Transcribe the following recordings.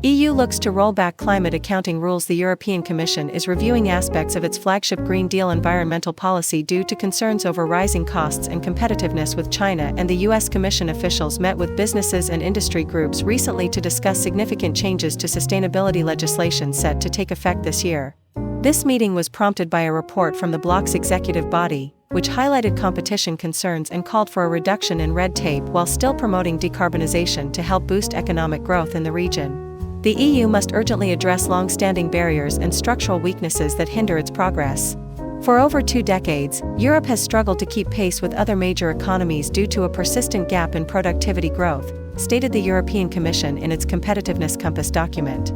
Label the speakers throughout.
Speaker 1: EU looks to roll back climate accounting rules. The European Commission is reviewing aspects of its flagship Green Deal environmental policy due to concerns over rising costs and competitiveness with China, and the US Commission officials met with businesses and industry groups recently to discuss significant changes to sustainability legislation set to take effect this year. This meeting was prompted by a report from the bloc's executive body, which highlighted competition concerns and called for a reduction in red tape while still promoting decarbonization to help boost economic growth in the region. The EU must urgently address long-standing barriers and structural weaknesses that hinder its progress. For over 2 decades, Europe has struggled to keep pace with other major economies due to a persistent gap in productivity growth, stated the European Commission in its Competitiveness Compass document.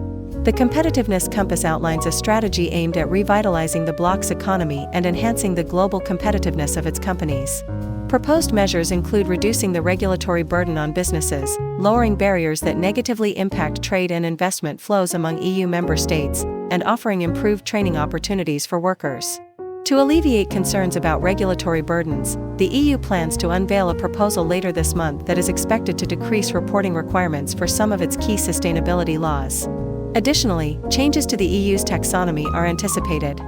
Speaker 1: The Competitiveness Compass outlines a strategy aimed at revitalizing the bloc's economy and enhancing the global competitiveness of its companies. Proposed measures include reducing the regulatory burden on businesses, lowering barriers that negatively impact trade and investment flows among EU member states, and offering improved training opportunities for workers. To alleviate concerns about regulatory burdens, the EU plans to unveil a proposal later this month that is expected to decrease reporting requirements for some of its key sustainability laws. Additionally, changes to the EU's taxonomy are anticipated.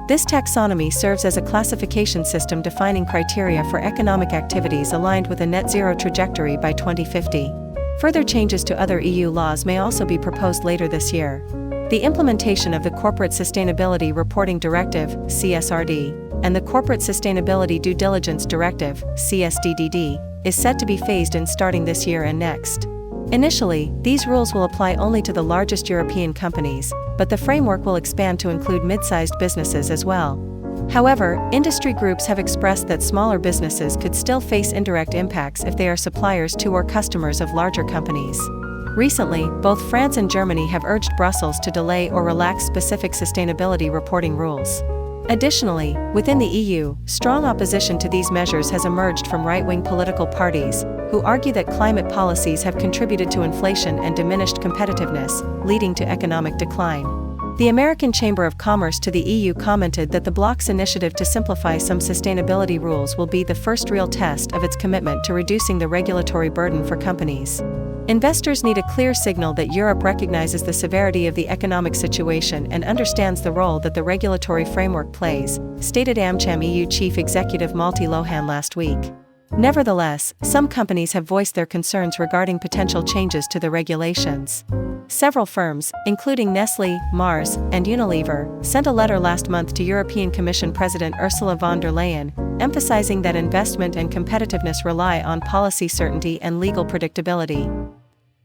Speaker 1: This taxonomy serves as a classification system defining criteria for economic activities aligned with a net zero trajectory by 2050. Further changes to other EU laws may also be proposed later this year. The implementation of the Corporate Sustainability Reporting Directive, CSRD, and the Corporate Sustainability Due Diligence Directive, CSDDD, is set to be phased in starting this year and next. Initially, these rules will apply only to the largest European companies, but the framework will expand to include mid-sized businesses as well. However, industry groups have expressed that smaller businesses could still face indirect impacts if they are suppliers to or customers of larger companies. Recently, both France and Germany have urged Brussels to delay or relax specific sustainability reporting rules. Additionally, within the EU, strong opposition to these measures has emerged from right-wing political parties, who argue that climate policies have contributed to inflation and diminished competitiveness, leading to economic decline. The American Chamber of Commerce to the EU commented that the bloc's initiative to simplify some sustainability rules will be the first real test of its commitment to reducing the regulatory burden for companies. Investors need a clear signal that Europe recognizes the severity of the economic situation and understands the role that the regulatory framework plays, stated AmCham EU Chief Executive Malte Lohan last week. Nevertheless, some companies have voiced their concerns regarding potential changes to the regulations. Several firms, including Nestlé, Mars, and Unilever, sent a letter last month to European Commission President Ursula von der Leyen, emphasizing that investment and competitiveness rely on policy certainty and legal predictability.